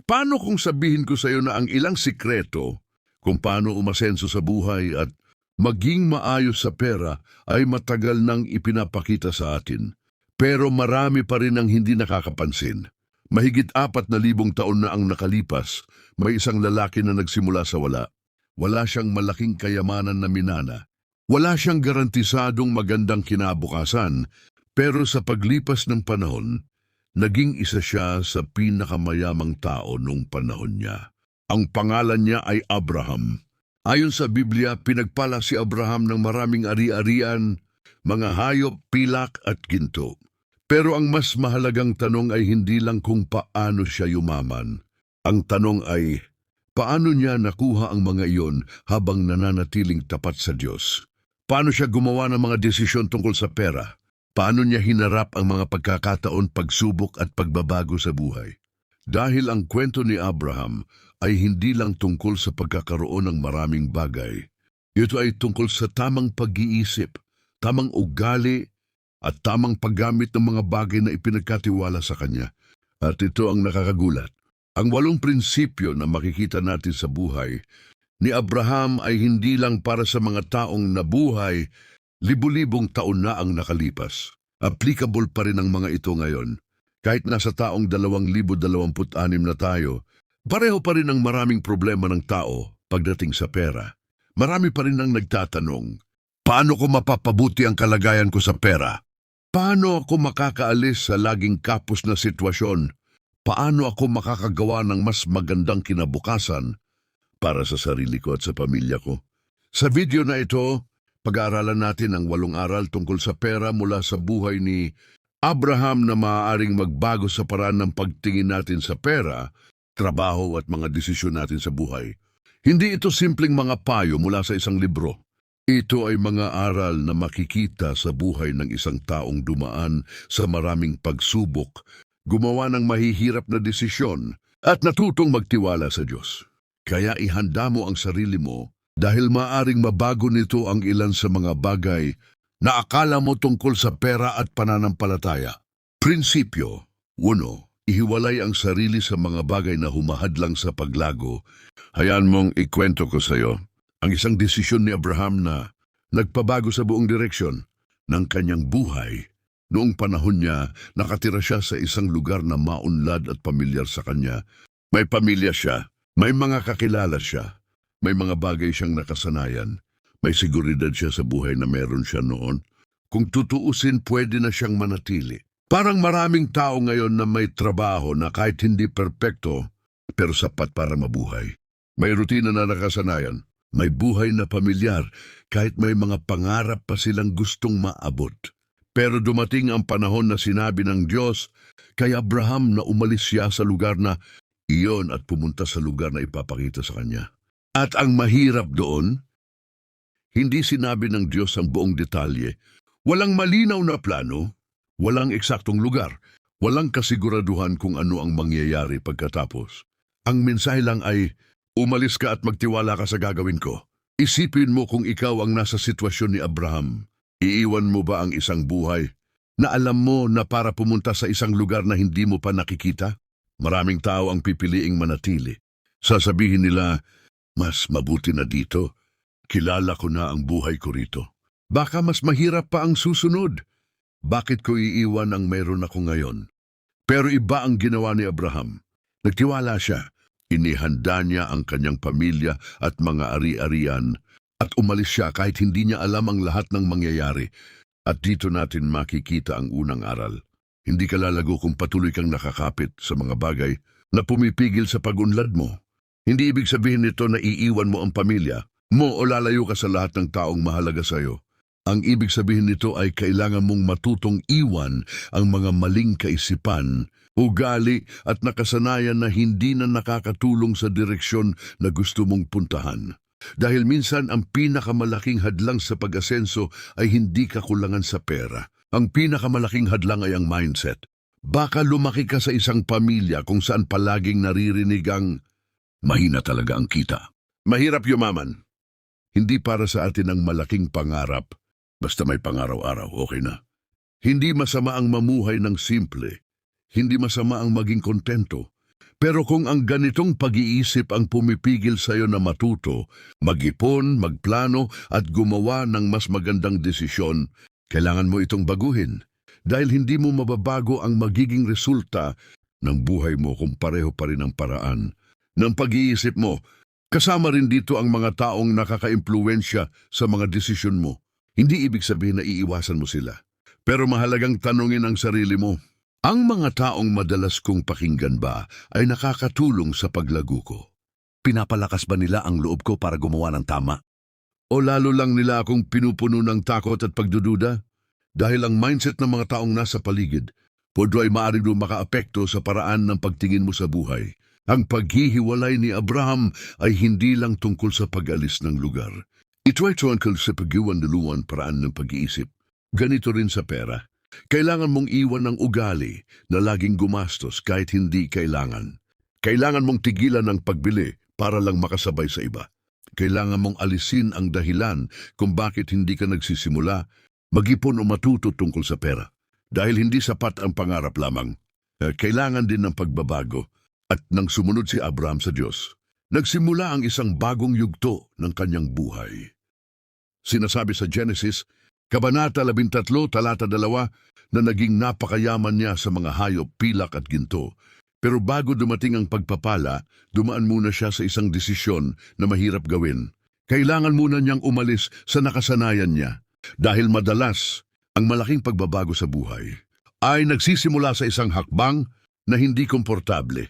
Paano kung sabihin ko sa iyo na ang ilang sikreto kung paano umasenso sa buhay at maging maayos sa pera ay matagal nang ipinapakita sa atin. Pero marami pa rin ang hindi nakakapansin. Mahigit 4,000 taon na ang nakalipas, may isang lalaki na nagsimula sa wala. Wala siyang malaking kayamanan na minana. Wala siyang garantisadong magandang kinabukasan, pero sa paglipas ng panahon, naging isa siya sa pinakamayamang tao nung panahon niya. Ang pangalan niya ay Abraham. Ayon sa Biblia, pinagpala si Abraham ng maraming ari-arian, mga hayop, pilak at ginto. Pero ang mas mahalagang tanong ay hindi lang kung paano siya yumaman. Ang tanong ay, paano niya nakuha ang mga iyon habang nananatiling tapat sa Diyos? Paano siya gumawa ng mga desisyon tungkol sa pera? Paano niya hinarap ang mga pagkakataon, pagsubok at pagbabago sa buhay? Dahil ang kwento ni Abraham ay hindi lang tungkol sa pagkakaroon ng maraming bagay. Ito ay tungkol sa tamang pag-iisip, tamang ugali, at tamang paggamit ng mga bagay na ipinagkatiwala sa kanya. At ito ang nakakagulat. Ang 8 prinsipyo na makikita natin sa buhay ni Abraham ay hindi lang para sa mga taong nabuhay, libu-libong taon na ang nakalipas. Applicable pa rin ang mga ito ngayon. Kahit nasa taong 2026 na tayo, pareho pa rin ang maraming problema ng tao pagdating sa pera. Marami pa rin ang nagtatanong, paano ko mapapabuti ang kalagayan ko sa pera? Paano ako makakaalis sa laging kapos na sitwasyon? Paano ako makakagawa ng mas magandang kinabukasan para sa sarili ko at sa pamilya ko? Sa video na ito, pag-aaralan natin ang 8 aral tungkol sa pera mula sa buhay ni Abraham na maaaring magbago sa paraan ng pagtingin natin sa pera, trabaho at mga desisyon natin sa buhay. Hindi ito simpleng mga payo mula sa isang libro. Ito ay mga aral na makikita sa buhay ng isang taong dumaan sa maraming pagsubok, gumawa ng mahihirap na desisyon, at natutong magtiwala sa Diyos. Kaya ihanda mo ang sarili mo dahil maaring mabago nito ang ilan sa mga bagay na akala mo tungkol sa pera at pananampalataya. Prinsipyo 1. Ihiwalay ang sarili sa mga bagay na humahadlang sa paglago. Hayaan mong ikwento ko sa iyo ang isang desisyon ni Abraham na nagpabago sa buong direksyon ng kanyang buhay. Noong panahon niya, nakatira siya sa isang lugar na maunlad at pamilyar sa kanya. May pamilya siya, may mga kakilala siya, may mga bagay siyang nakasanayan, may seguridad siya sa buhay na meron siya noon. Kung tutuusin, pwede na siyang manatili. Parang maraming tao ngayon na may trabaho na kahit hindi perpekto, pero sapat para mabuhay. May rutina na nakasanayan. May buhay na pamilyar kahit may mga pangarap pa silang gustong maabot. Pero dumating ang panahon na sinabi ng Diyos kay Abraham na umalis siya sa lugar na iyon at pumunta sa lugar na ipapakita sa kanya. At ang mahirap doon, hindi sinabi ng Diyos ang buong detalye. Walang malinaw na plano, walang eksaktong lugar, walang kasiguraduhan kung ano ang mangyayari pagkatapos. Ang mensahe lang ay, umalis ka at magtiwala ka sa gagawin ko. Isipin mo kung ikaw ang nasa sitwasyon ni Abraham. Iiwan mo ba ang isang buhay na alam mo na para pumunta sa isang lugar na hindi mo pa nakikita? Maraming tao ang pipiliing manatili. Sasabihin nila, mas mabuti na dito. Kilala ko na ang buhay ko rito. Baka mas mahirap pa ang susunod. Bakit ko iiwan ang mayroon ako ngayon? Pero iba ang ginawa ni Abraham. Nagtiwala siya. Inihanda niya ang kanyang pamilya at mga ari-arian at umalis siya kahit hindi niya alam ang lahat ng mangyayari. At dito natin makikita ang unang aral. Hindi ka lalago kung patuloy kang nakakapit sa mga bagay na pumipigil sa pag-unlad mo. Hindi ibig sabihin nito na iiwan mo ang pamilya mo o lalayo ka sa lahat ng taong mahalaga sa iyo. Ang ibig sabihin nito ay kailangan mong matutong iwan ang mga maling kaisipan, ugali at nakasanayan na hindi na nakakatulong sa direksyon na gusto mong puntahan. Dahil minsan ang pinakamalaking hadlang sa pag-asenso ay hindi kakulangan sa pera. Ang pinakamalaking hadlang ay ang mindset. Baka lumaki ka sa isang pamilya kung saan palaging naririnig ang mahina talaga ang kita. Mahirap yumaman. Hindi para sa atin ang malaking pangarap. Basta may pangaraw-araw, okay na. Hindi masama ang mamuhay ng simple. Hindi masama ang maging kontento. Pero kung ang ganitong pag-iisip ang pumipigil sa'yo na matuto, mag-ipon, magplano at gumawa ng mas magandang desisyon, kailangan mo itong baguhin. Dahil hindi mo mababago ang magiging resulta ng buhay mo kung pareho pa rin ang paraan ng pag-iisip mo. Kasama rin dito ang mga taong nakaka-impluwensya sa mga desisyon mo. Hindi ibig sabihin na iiwasan mo sila. Pero mahalagang tanungin ang sarili mo, ang mga taong madalas kong pakinggan ba ay nakakatulong sa paglago ko? Pinapalakas ba nila ang loob ko para gumawa ng tama? O lalo lang nila akong pinupuno ng takot at pagdududa? Dahil ang mindset ng mga taong nasa paligid, podo ay maaaring makaapekto sa paraan ng pagtingin mo sa buhay. Ang paghihiwalay ni Abraham ay hindi lang tungkol sa pag-alis ng lugar. Ito ay tungkol sa pag-iwan-luluan paraan ng pag-iisip. Ganito rin sa pera. Kailangan mong iwan ng ugali na laging gumastos kahit hindi kailangan. Kailangan mong tigilan ng pagbili para lang makasabay sa iba. Kailangan mong alisin ang dahilan kung bakit hindi ka nagsisimula, mag-ipon o matuto tungkol sa pera. Dahil hindi sapat ang pangarap lamang. Kailangan din ng pagbabago. At nang sumunod si Abraham sa Diyos, nagsimula ang isang bagong yugto ng kanyang buhay. Sinasabi sa Genesis, Kabanata 13, talata 2, na naging napakayaman niya sa mga hayop, pilak at ginto. Pero bago dumating ang pagpapala, dumaan muna siya sa isang desisyon na mahirap gawin. Kailangan muna niyang umalis sa nakasanayan niya. Dahil madalas, ang malaking pagbabago sa buhay ay nagsisimula sa isang hakbang na hindi komportable.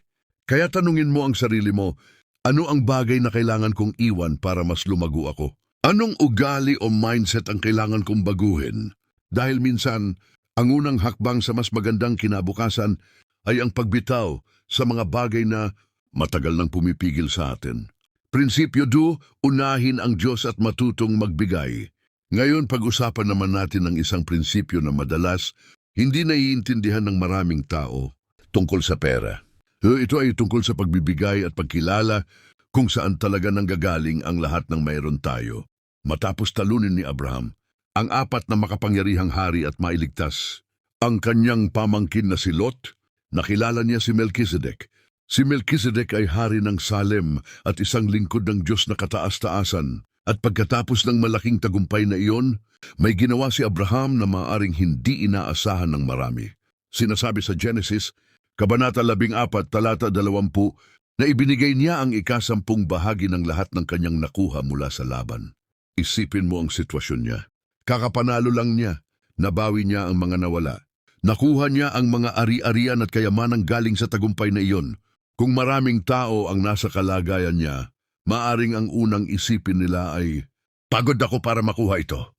Kaya tanungin mo ang sarili mo, ano ang bagay na kailangan kong iwan para mas lumago ako? Anong ugali o mindset ang kailangan kong baguhin? Dahil minsan, ang unang hakbang sa mas magandang kinabukasan ay ang pagbitaw sa mga bagay na matagal nang pumipigil sa atin. Prinsipyo 2, unahin ang Diyos at matutong magbigay. Ngayon pag-usapan naman natin ang isang prinsipyo na madalas hindi naiintindihan ng maraming tao tungkol sa pera. Ito ay tungkol sa pagbibigay at pagkilala kung saan talaga nanggagaling ang lahat ng mayroon tayo. Matapos talunin ni Abraham ang 4 na makapangyarihang hari at mailigtas ang kanyang pamangkin na si Lot, nakilala niya si Melchizedek. Si Melchizedek ay hari ng Salem at isang lingkod ng Diyos na kataas-taasan. At pagkatapos ng malaking tagumpay na iyon, may ginawa si Abraham na maaaring hindi inaasahan ng marami. Sinasabi sa Genesis, Kabanata 14, talata 20, na ibinigay niya ang 10 bahagi ng lahat ng kanyang nakuha mula sa laban. Isipin mo ang sitwasyon niya. Kakapanalo lang niya, nabawi niya ang mga nawala. Nakuha niya ang mga ari-arian at kayamanang galing sa tagumpay na iyon. Kung maraming tao ang nasa kalagayan niya, maaring ang unang isipin nila ay, pagod ako para makuha ito.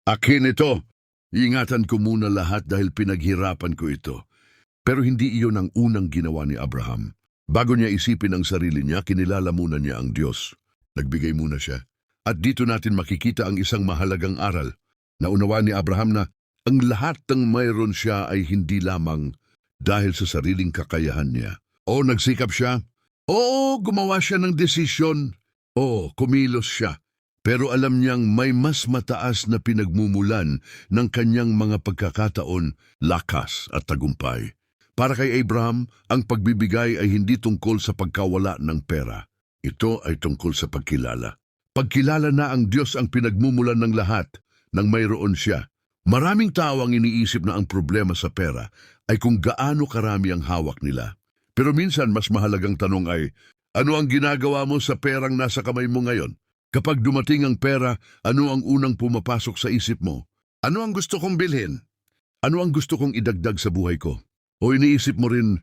Akin ito. Ingatan ko muna lahat dahil pinaghirapan ko ito. Pero hindi iyon ang unang ginawa ni Abraham. Bago niya isipin ang sarili niya, kinilala muna niya ang Diyos. Nagbigay muna siya. At dito natin makikita ang isang mahalagang aral. Naunawaan ni Abraham na ang lahat ng mayroon siya ay hindi lamang dahil sa sariling kakayahan niya. O nagsikap siya. Oo, gumawa siya ng desisyon. Oo, kumilos siya. Pero alam niyang may mas mataas na pinagmumulan ng kanyang mga pagkakataon, lakas at tagumpay. Para kay Abraham, ang pagbibigay ay hindi tungkol sa pagkawala ng pera. Ito ay tungkol sa pagkilala. Pagkilala na ang Diyos ang pinagmumulan ng lahat nang mayroon siya. Maraming tao ang iniisip na ang problema sa pera ay kung gaano karami ang hawak nila. Pero minsan mas mahalagang tanong ay, ano ang ginagawa mo sa perang nasa kamay mo ngayon? Kapag dumating ang pera, ano ang unang pumapasok sa isip mo? Ano ang gusto kong bilhin? Ano ang gusto kong idagdag sa buhay ko? O iniisip mo rin,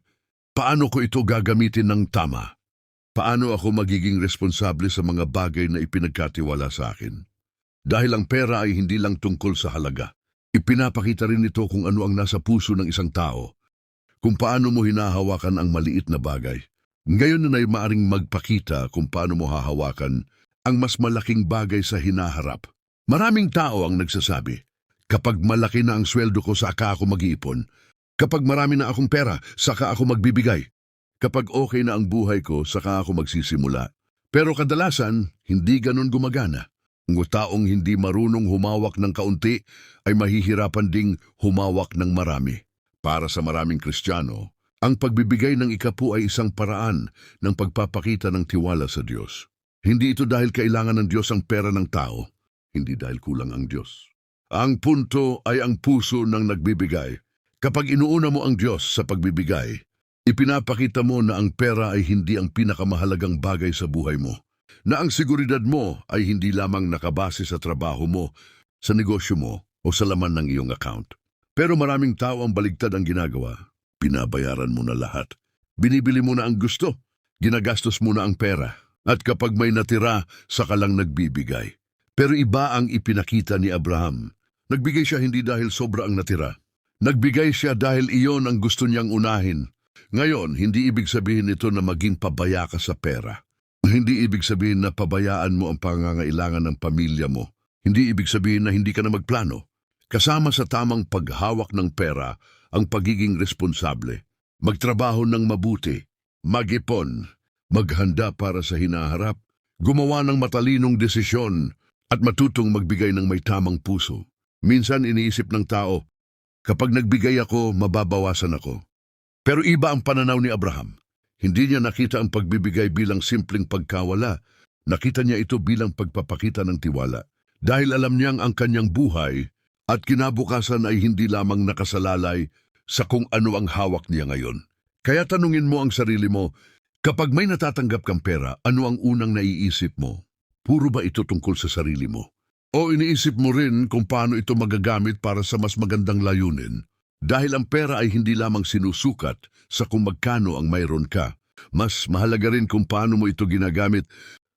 paano ko ito gagamitin ng tama? Paano ako magiging responsable sa mga bagay na ipinagkatiwala sa akin? Dahil ang pera ay hindi lang tungkol sa halaga. Ipinapakita rin ito kung ano ang nasa puso ng isang tao. Kung paano mo hinahawakan ang maliit na bagay. Ngayon na maaring magpakita kung paano mo hahawakan ang mas malaking bagay sa hinaharap. Maraming tao ang nagsasabi, kapag malaki na ang sweldo ko, saka ako mag-iipon. Kapag marami na akong pera, saka ako magbibigay. Kapag okay na ang buhay ko, saka ako magsisimula. Pero kadalasan, hindi ganun gumagana. Ang taong hindi marunong humawak ng kaunti ay mahihirapan ding humawak ng marami. Para sa maraming Kristiyano, Ang pagbibigay ng ikapu ay isang paraan ng pagpapakita ng tiwala sa Diyos. Hindi ito dahil kailangan ng Diyos ang pera ng tao, hindi dahil kulang ang Diyos. Ang punto ay ang puso ng nagbibigay. Kapag inuuna mo ang Diyos sa pagbibigay, ipinapakita mo na ang pera ay hindi ang pinakamahalagang bagay sa buhay mo, na ang seguridad mo ay hindi lamang nakabase sa trabaho mo, sa negosyo mo o sa laman ng iyong account. Pero maraming tao ang baligtad ang ginagawa. Pinabayaran mo na lahat. Binibili mo na ang gusto. Ginagastos mo na ang pera. At kapag may natira, saka lang nagbibigay. Pero iba ang ipinakita ni Abraham. Nagbigay siya hindi dahil sobra ang natira. Nagbigay siya dahil iyon ang gusto niyang unahin. Ngayon, hindi ibig sabihin ito na maging pabaya ka sa pera. Hindi ibig sabihin na pabayaan mo ang pangangailangan ng pamilya mo. Hindi ibig sabihin na hindi ka na magplano. Kasama sa tamang paghawak ng pera ang pagiging responsable. Magtrabaho ng mabuti, mag-ipon, maghanda para sa hinaharap, gumawa ng matalinong desisyon, at matutong magbigay ng may tamang puso. Minsan iniisip ng tao, kapag nagbigay ako, mababawasan ako. Pero iba ang pananaw ni Abraham. Hindi niya nakita ang pagbibigay bilang simpleng pagkawala. Nakita niya ito bilang pagpapakita ng tiwala. Dahil alam niyang ang kanyang buhay at kinabukasan ay hindi lamang nakasalalay sa kung ano ang hawak niya ngayon. Kaya tanungin mo ang sarili mo, kapag may natatanggap kang pera, ano ang unang naiisip mo? Puro ba ito tungkol sa sarili mo? O iniisip mo rin kung paano ito magagamit para sa mas magandang layunin? Dahil ang pera ay hindi lamang sinusukat sa kung magkano ang mayroon ka. Mas mahalaga rin kung paano mo ito ginagamit.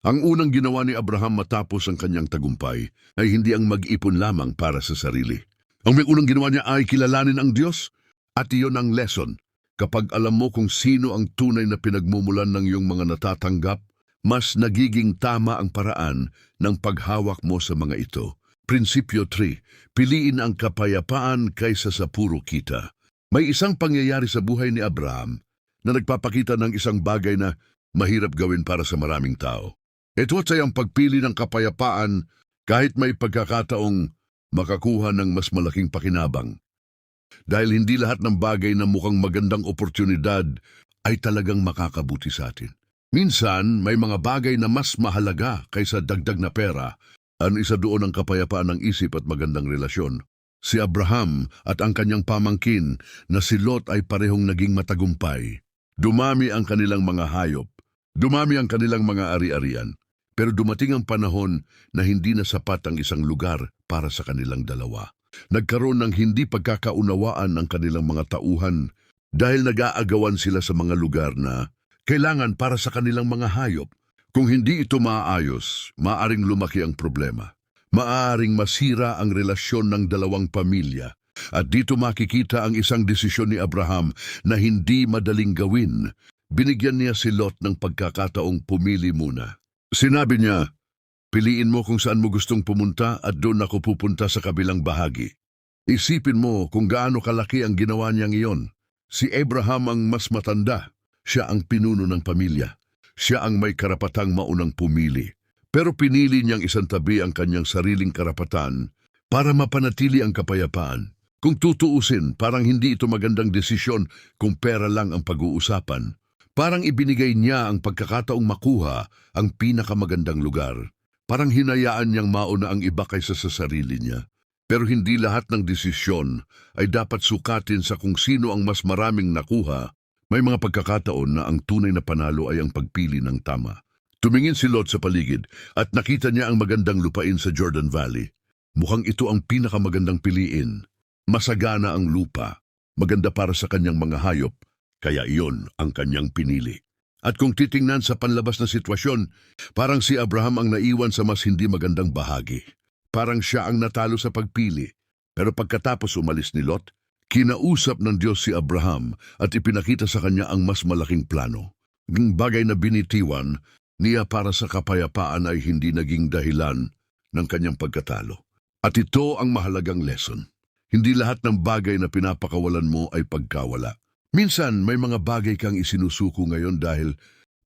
Ang unang ginawa ni Abraham matapos ang kanyang tagumpay ay hindi ang mag-ipon lamang para sa sarili. Ang may unang ginawa niya ay kilalanin ang Diyos at iyon ang lesson. Kapag alam mo kung sino ang tunay na pinagmumulan ng iyong mga natatanggap, mas nagiging tama ang paraan ng paghawak mo sa mga ito. Prinsipyo 3, piliin ang kapayapaan kaysa sa puro kita. May isang pangyayari sa buhay ni Abraham na nagpapakita ng isang bagay na mahirap gawin para sa maraming tao. Ito ay ang pagpili ng kapayapaan kahit may pagkakataong makakuha ng mas malaking pakinabang. Dahil hindi lahat ng bagay na mukhang magandang oportunidad ay talagang makakabuti sa atin. Minsan, may mga bagay na mas mahalaga kaysa dagdag na pera. Ang isa doon ang kapayapaan ng isip at magandang relasyon. Si Abraham at ang kanyang pamangkin na si Lot ay parehong naging matagumpay. Dumami ang kanilang mga hayop. Dumami ang kanilang mga ari-arian. Pero dumating ang panahon na hindi na sapat ang isang lugar para sa kanilang dalawa. Nagkaroon ng hindi pagkakaunawaan ng kanilang mga tauhan dahil nag-aagawan sila sa mga lugar na kailangan para sa kanilang mga hayop. Kung hindi ito maayos, maaring lumaki ang problema. Maaring masira ang relasyon ng dalawang pamilya. At dito makikita ang isang desisyon ni Abraham na hindi madaling gawin. Binigyan niya si Lot ng pagkakataong pumili muna. Sinabi niya, piliin mo kung saan mo gustong pumunta at doon ako pupunta sa kabilang bahagi. Isipin mo kung gaano kalaki ang ginawa niyang iyon. Si Abraham ang mas matanda. Siya ang pinuno ng pamilya. Siya ang may karapatang maunang pumili. Pero pinili niyang isantabi ang kanyang sariling karapatan para mapanatili ang kapayapaan. Kung tutuusin, parang hindi ito magandang desisyon kung pera lang ang pag-uusapan. Parang ibinigay niya ang pagkakataong makuha ang pinakamagandang lugar. Parang hinayaan niyang mauna ang iba kaysa sa sarili niya. Pero hindi lahat ng desisyon ay dapat sukatin sa kung sino ang mas maraming nakuha. May mga pagkakataon na ang tunay na panalo ay ang pagpili ng tama. Tumingin si Lot sa paligid at nakita niya ang magandang lupain sa Jordan Valley. Mukhang ito ang pinakamagandang piliin. Masagana ang lupa. Maganda para sa kanyang mga hayop. Kaya iyon ang kanyang pinili. At kung titingnan sa panlabas na sitwasyon, parang si Abraham ang naiwan sa mas hindi magandang bahagi. Parang siya ang natalo sa pagpili. Pero pagkatapos umalis ni Lot, kinausap ng Diyos si Abraham at ipinakita sa kanya ang mas malaking plano. Ang bagay na binitiwan niya para sa kapayapaan ay hindi naging dahilan ng kanyang pagkatalo. At ito ang mahalagang lesson. Hindi lahat ng bagay na pinapakawalan mo ay pagkawala. Minsan may mga bagay kang isinusuko ngayon dahil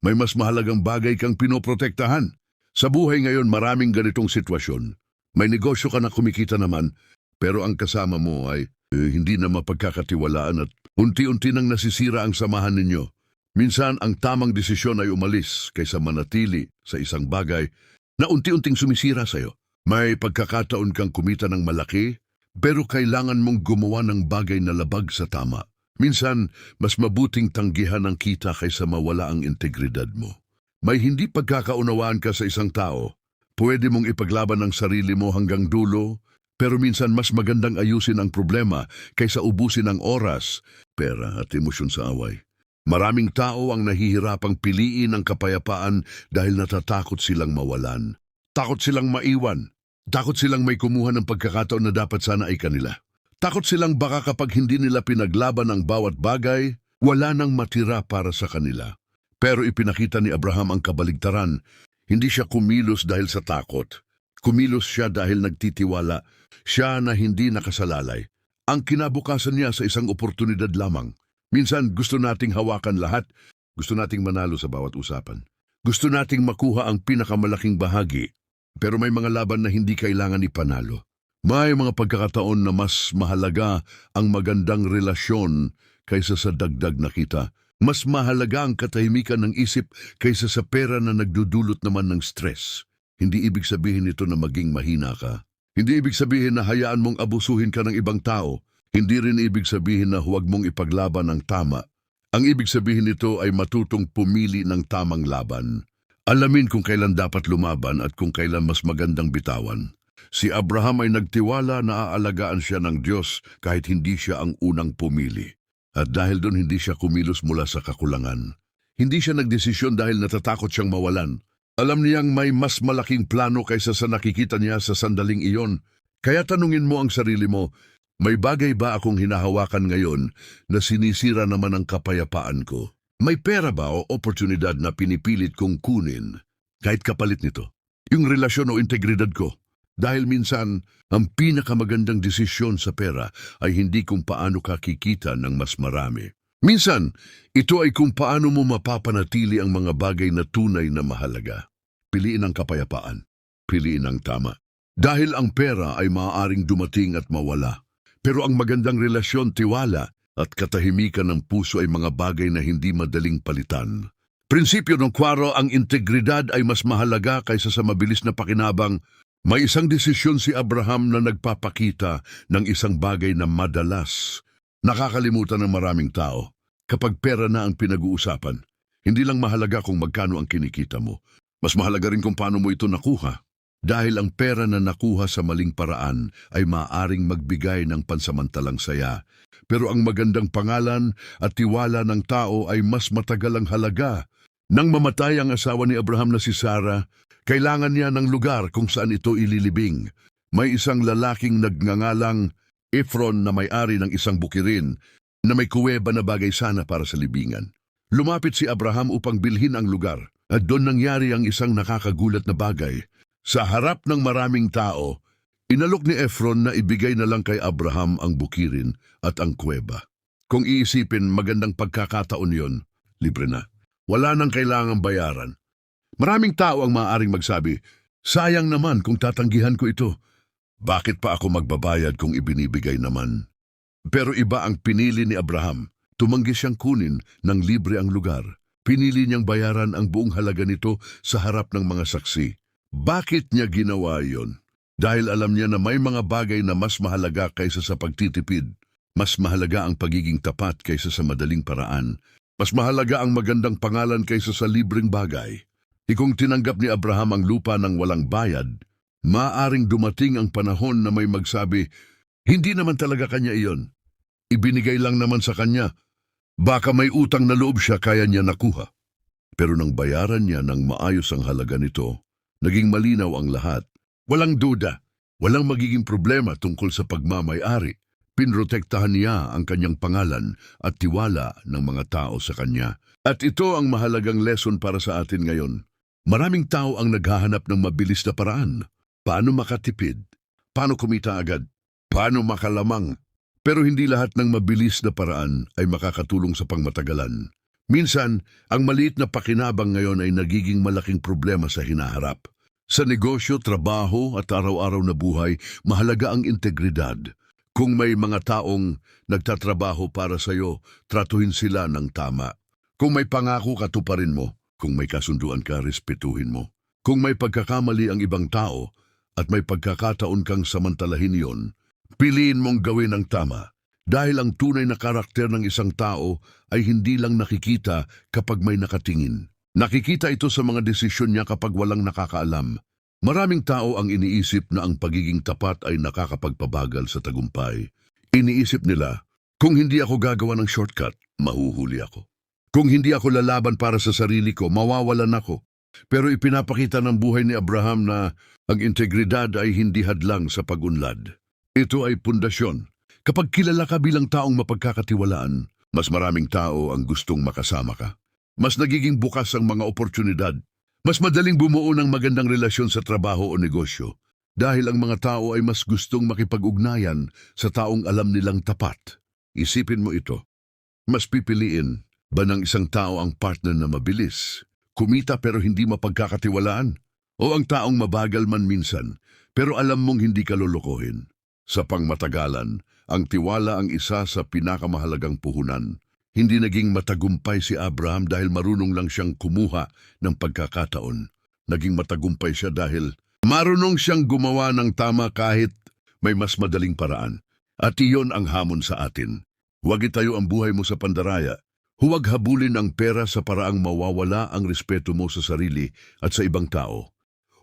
may mas mahalagang bagay kang pinoprotektahan. Sa buhay ngayon maraming ganitong sitwasyon. May negosyo ka na kumikita naman pero ang kasama mo ay Hindi na mapagkakatiwalaan at unti-unti nang nasisira ang samahan ninyo. Minsan ang tamang desisyon ay umalis kaysa manatili sa isang bagay na unti-unting sumisira sa'yo. May pagkakataon kang kumita ng malaki, pero kailangan mong gumawa ng bagay na labag sa tama. Minsan, mas mabuting tanggihan ang kita kaysa mawala ang integridad mo. May hindi pagkakaunawaan ka sa isang tao. Pwede mong ipaglaban ang sarili mo hanggang dulo, pero minsan mas magandang ayusin ang problema kaysa ubusin ang oras, pera at emosyon sa away. Maraming tao ang nahihirapang piliin ang kapayapaan dahil natatakot silang mawalan. Takot silang maiwan. Takot silang may kumuha ng pagkakataon na dapat sana ay kanila. Takot silang baka kapag hindi nila pinaglaban ang bawat bagay, wala nang matira para sa kanila. Pero ipinakita ni Abraham ang kabaligtaran. Hindi siya kumilos dahil sa takot. Kumilos siya dahil nagtitiwala. Siya na hindi nakasalalay. Ang kinabukasan niya sa isang oportunidad lamang. Minsan gusto nating hawakan lahat. Gusto nating manalo sa bawat usapan. Gusto nating makuha ang pinakamalaking bahagi. Pero may mga laban na hindi kailangan ipanalo. May mga pagkakataon na mas mahalaga ang magandang relasyon kaysa sa dagdag na kita. Mas mahalaga ang katahimikan ng isip kaysa sa pera na nagdudulot naman ng stress. Hindi ibig sabihin nito na maging mahina ka. Hindi ibig sabihin na hayaan mong abusuhin ka ng ibang tao. Hindi rin ibig sabihin na huwag mong ipaglaban ang tama. Ang ibig sabihin nito ay matutong pumili ng tamang laban. Alamin kung kailan dapat lumaban at kung kailan mas magandang bitawan. Si Abraham ay nagtiwala na aalagaan siya ng Diyos kahit hindi siya ang unang pumili. At dahil doon hindi siya kumilos mula sa kakulangan. Hindi siya nagdesisyon dahil natatakot siyang mawalan. Alam niyang may mas malaking plano kaysa sa nakikita niya sa sandaling iyon. Kaya tanungin mo ang sarili mo, may bagay ba akong hinahawakan ngayon na sinisira naman ang kapayapaan ko? May pera ba o oportunidad na pinipilit kong kunin kahit kapalit nito? Yung relasyon o integridad ko? Dahil minsan, ang pinakamagandang desisyon sa pera ay hindi kung paano ka kikita ng mas marami. Minsan, ito ay kung paano mo mapapanatili ang mga bagay na tunay na mahalaga. Piliin ang kapayapaan. Piliin ang tama. Dahil ang pera ay maaaring dumating at mawala. Pero ang magandang relasyon, tiwala at katahimikan ng puso ay mga bagay na hindi madaling palitan. Prinsipyo ng Quaro, ang integridad ay mas mahalaga kaysa sa mabilis na pakinabang. May isang desisyon si Abraham na nagpapakita ng isang bagay na madalas nakakalimutan ng maraming tao. Kapag pera na ang pinag-uusapan, hindi lang mahalaga kung magkano ang kinikita mo. Mas mahalaga rin kung paano mo ito nakuha. Dahil ang pera na nakuha sa maling paraan ay maaaring magbigay ng pansamantalang saya. Pero ang magandang pangalan at tiwala ng tao ay mas matagal ang halaga. Nang mamatay ang asawa ni Abraham na si Sarah, kailangan niya ng lugar kung saan ito ililibing. May isang lalaking nagngangalang Ephron na may-ari ng isang bukirin na may kuweba na bagay sana para sa libingan. Lumapit si Abraham upang bilhin ang lugar at doon nangyari ang isang nakakagulat na bagay. Sa harap ng maraming tao, inalok ni Ephron na ibigay na lang kay Abraham ang bukirin at ang kuweba. Kung iisipin, magandang pagkakataon yon, libre na. Wala nang kailangang bayaran. Maraming tao ang maaaring magsabi, sayang naman kung tatanggihan ko ito. Bakit pa ako magbabayad kung ibinibigay naman? Pero iba ang pinili ni Abraham. Tumanggi siyang kunin ng libre ang lugar. Pinili niyang bayaran ang buong halaga nito sa harap ng mga saksi. Bakit niya ginawa yon? Dahil alam niya na may mga bagay na mas mahalaga kaysa sa pagtitipid. Mas mahalaga ang pagiging tapat kaysa sa madaling paraan. Mas mahalaga ang magandang pangalan kaysa sa libreng bagay. Kung tinanggap ni Abraham ang lupa ng walang bayad, maaring dumating ang panahon na may magsabi, hindi naman talaga kanya iyon. Ibinigay lang naman sa kanya. Baka may utang na loob siya kaya niya nakuha. Pero nang bayaran niya ng maayos ang halaga nito, naging malinaw ang lahat. Walang duda, walang magiging problema tungkol sa pagmamay-ari. Pinrotektahan niya ang kanyang pangalan at tiwala ng mga tao sa kanya. At ito ang mahalagang lesson para sa atin ngayon. Maraming tao ang naghahanap ng mabilis na paraan. Paano makatipid? Paano kumita agad? Paano makalamang? Pero hindi lahat ng mabilis na paraan ay makakatulong sa pangmatagalan. Minsan, ang maliit na pakinabang ngayon ay nagiging malaking problema sa hinaharap. Sa negosyo, trabaho at araw-araw na buhay, mahalaga ang integridad. Kung may mga taong nagtatrabaho para sa'yo, tratuhin sila ng tama. Kung may pangako, katuparin mo. Kung may kasunduan ka, respetuhin mo. Kung may pagkakamali ang ibang tao at may pagkakataon kang samantalahin yon, piliin mong gawin ang tama. Dahil ang tunay na karakter ng isang tao ay hindi lang nakikita kapag may nakatingin. Nakikita ito sa mga desisyon niya kapag walang nakakaalam. Maraming tao ang iniisip na ang pagiging tapat ay nakakapagpabagal sa tagumpay. Iniisip nila, kung hindi ako gagawa ng shortcut, mahuhuli ako. Kung hindi ako lalaban para sa sarili ko, mawawalan ako. Pero ipinapakita ng buhay ni Abraham na ang integridad ay hindi hadlang sa pag-unlad. Ito ay pundasyon. Kapag kilala ka bilang taong mapagkakatiwalaan, mas maraming tao ang gustong makasama ka. Mas nagiging bukas ang mga oportunidad. Mas madaling bumuo ng magandang relasyon sa trabaho o negosyo dahil ang mga tao ay mas gustong makipag-ugnayan sa taong alam nilang tapat. Isipin mo ito. Mas pipiliin ba ng isang tao ang partner na mabilis, kumita pero hindi mapagkakatiwalaan? O ang taong mabagal man minsan pero alam mong hindi ka lolokohin? Sa pangmatagalan, ang tiwala ang isa sa pinakamahalagang puhunan. Hindi naging matagumpay si Abraham dahil marunong lang siyang kumuha ng pagkakataon. Naging matagumpay siya dahil marunong siyang gumawa ng tama kahit may mas madaling paraan. At iyon ang hamon sa atin. Huwag itayo ang buhay mo sa pandaraya. Huwag habulin ang pera sa paraang mawawala ang respeto mo sa sarili at sa ibang tao.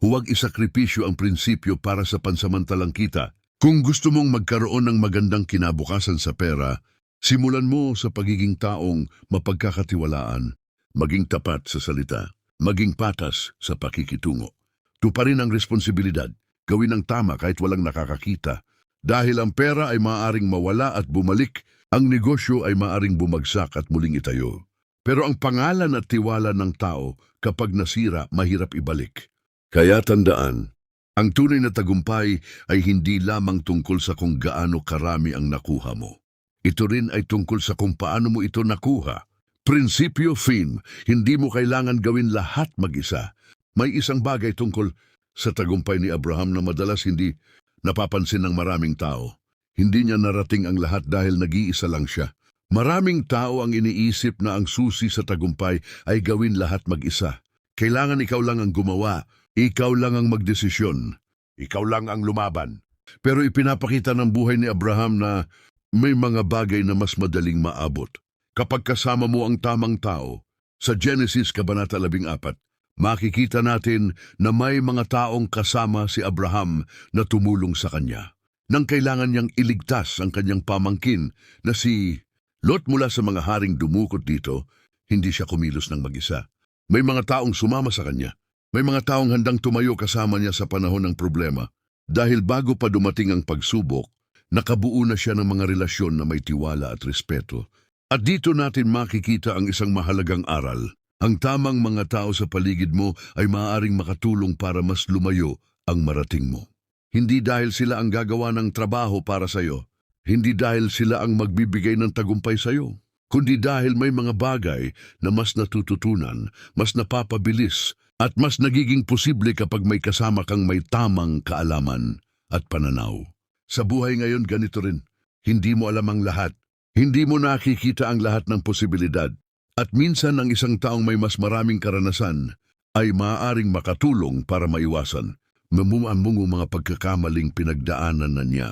Huwag isakripisyo ang prinsipyo para sa pansamantalang kita. Kung gusto mong magkaroon ng magandang kinabukasan sa pera, simulan mo sa pagiging taong mapagkakatiwalaan, maging tapat sa salita, maging patas sa pakikitungo. Tuparin ang responsibilidad, gawin ang tama kahit walang nakakakita. Dahil ang pera ay maaaring mawala at bumalik, ang negosyo ay maaaring bumagsak at muling itayo. Pero ang pangalan at tiwala ng tao kapag nasira, mahirap ibalik. Kaya tandaan, ang tunay na tagumpay ay hindi lamang tungkol sa kung gaano karami ang nakuha mo. Ito rin ay tungkol sa kung paano mo ito nakuha. Prinsipyo FIM, hindi mo kailangan gawin lahat mag-isa. May isang bagay tungkol sa tagumpay ni Abraham na madalas hindi napapansin ng maraming tao. Hindi niya narating ang lahat dahil nag-iisa lang siya. Maraming tao ang iniisip na ang susi sa tagumpay ay gawin lahat mag-isa. Kailangan ikaw lang ang gumawa, ikaw lang ang magdesisyon, ikaw lang ang lumaban. Pero ipinapakita ng buhay ni Abraham na may mga bagay na mas madaling maabot. Kapag kasama mo ang tamang tao, sa Genesis Kabanata 14, makikita natin na may mga taong kasama si Abraham na tumulong sa kanya. Nang kailangan niyang iligtas ang kanyang pamangkin na si Lot mula sa mga haring dumukot dito, hindi siya kumilos ng mag-isa. May mga taong sumama sa kanya. May mga taong handang tumayo kasama niya sa panahon ng problema. Dahil bago pa dumating ang pagsubok, nakabuo na siya ng mga relasyon na may tiwala at respeto. At dito natin makikita ang isang mahalagang aral. Ang tamang mga tao sa paligid mo ay maaaring makatulong para mas lumayo ang marating mo. Hindi dahil sila ang gagawa ng trabaho para sa iyo. Hindi dahil sila ang magbibigay ng tagumpay sa iyo. Kundi dahil may mga bagay na mas natututunan, mas napapabilis, at mas nagiging posible kapag may kasama kang may tamang kaalaman at pananaw. Sa buhay ngayon ganito rin, hindi mo alam ang lahat. Hindi mo nakikita ang lahat ng posibilidad. At minsan ang isang taong may mas maraming karanasan ay maaaring makatulong para maiwasan mamuamong mga pagkakamaling pinagdaanan na niya.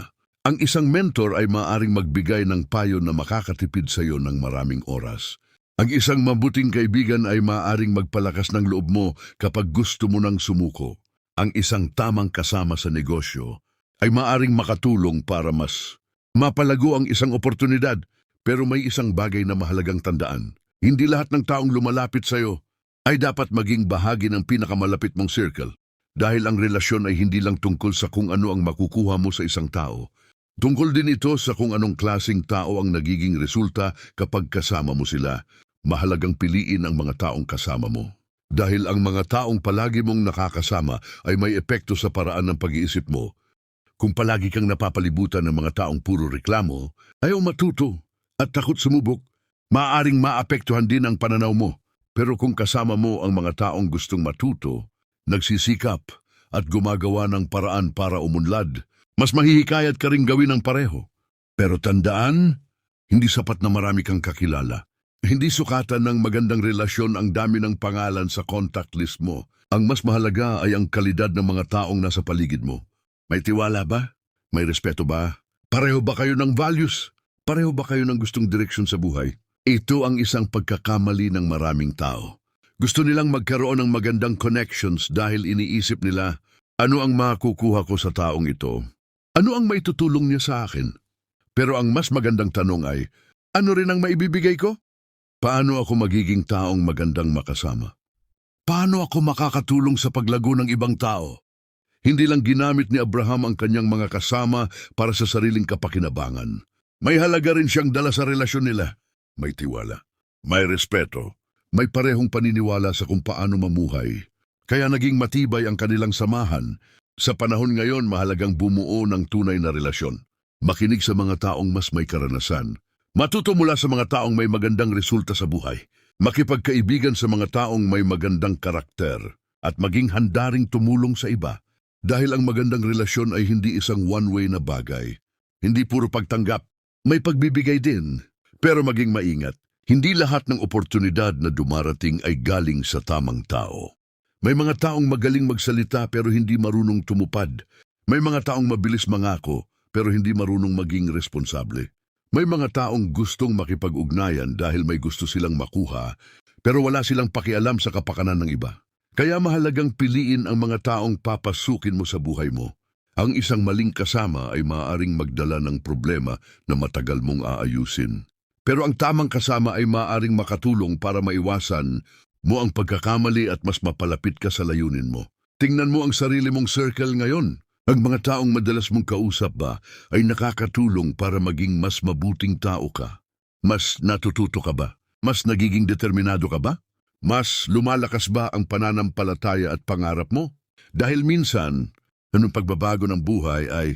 Ang isang mentor ay maaaring magbigay ng payo na makakatipid sa iyo ng maraming oras. Ang isang mabuting kaibigan ay maaaring magpalakas ng loob mo kapag gusto mo nang sumuko. Ang isang tamang kasama sa negosyo ay maaaring makatulong para mas mapalago ang isang oportunidad. Pero may isang bagay na mahalagang tandaan. Hindi lahat ng taong lumalapit sa iyo ay dapat maging bahagi ng pinakamalapit mong circle. Dahil ang relasyon ay hindi lang tungkol sa kung ano ang makukuha mo sa isang tao. Tungkol din ito sa kung anong klaseng tao ang nagiging resulta kapag kasama mo sila. Mahalagang piliin ang mga taong kasama mo. Dahil ang mga taong palagi mong nakakasama ay may epekto sa paraan ng pag-iisip mo. Kung palagi kang napapalibutan ng mga taong puro reklamo, ayaw matuto at takot sumubok, maaaring maapektuhan din ang pananaw mo. Pero kung kasama mo ang mga taong gustong matuto, nagsisikap at gumagawa ng paraan para umunlad, mas mahihikayat ka ring gawin ang pareho. Pero tandaan, hindi sapat na marami kang kakilala. Hindi sukatan ng magandang relasyon ang dami ng pangalan sa contact list mo. Ang mas mahalaga ay ang kalidad ng mga taong nasa paligid mo. May tiwala ba? May respeto ba? Pareho ba kayo ng values? Pareho ba kayo ng gustong direksyon sa buhay? Ito ang isang pagkakamali ng maraming tao. Gusto nilang magkaroon ng magandang connections dahil iniisip nila, ano ang makukuha ko sa taong ito? Ano ang maitutulong niya sa akin? Pero ang mas magandang tanong ay, ano rin ang maibibigay ko? Paano ako magiging taong magandang makasama? Paano ako makakatulong sa paglago ng ibang tao? Hindi lang ginamit ni Abraham ang kanyang mga kasama para sa sariling kapakinabangan. May halaga rin siyang dala sa relasyon nila. May tiwala, may respeto, may parehong paniniwala sa kung paano mamuhay. Kaya naging matibay ang kanilang samahan. Sa panahon ngayon, mahalagang bumuo ng tunay na relasyon. Makinig sa mga taong mas may karanasan. Matuto mula sa mga taong may magandang resulta sa buhay. Makipagkaibigan sa mga taong may magandang karakter. At maging handa ring tumulong sa iba. Dahil ang magandang relasyon ay hindi isang one-way na bagay. Hindi puro pagtanggap. May pagbibigay din. Pero maging maingat. Hindi lahat ng oportunidad na dumarating ay galing sa tamang tao. May mga taong magaling magsalita pero hindi marunong tumupad. May mga taong mabilis mangako pero hindi marunong maging responsable. May mga taong gustong makipag-ugnayan dahil may gusto silang makuha pero wala silang pakialam sa kapakanan ng iba. Kaya mahalagang piliin ang mga taong papasukin mo sa buhay mo. Ang isang maling kasama ay maaaring magdala ng problema na matagal mong aayusin. Pero ang tamang kasama ay maaaring makatulong para maiwasan mo ang pagkakamali at mas mapalapit ka sa layunin mo. Tingnan mo ang sarili mong circle ngayon. Ang mga taong madalas mong kausap ba ay nakakatulong para maging mas mabuting tao ka? Mas natututo ka ba? Mas nagiging determinado ka ba? Mas lumalakas ba ang pananampalataya at pangarap mo? Dahil minsan, anong pagbabago ng buhay ay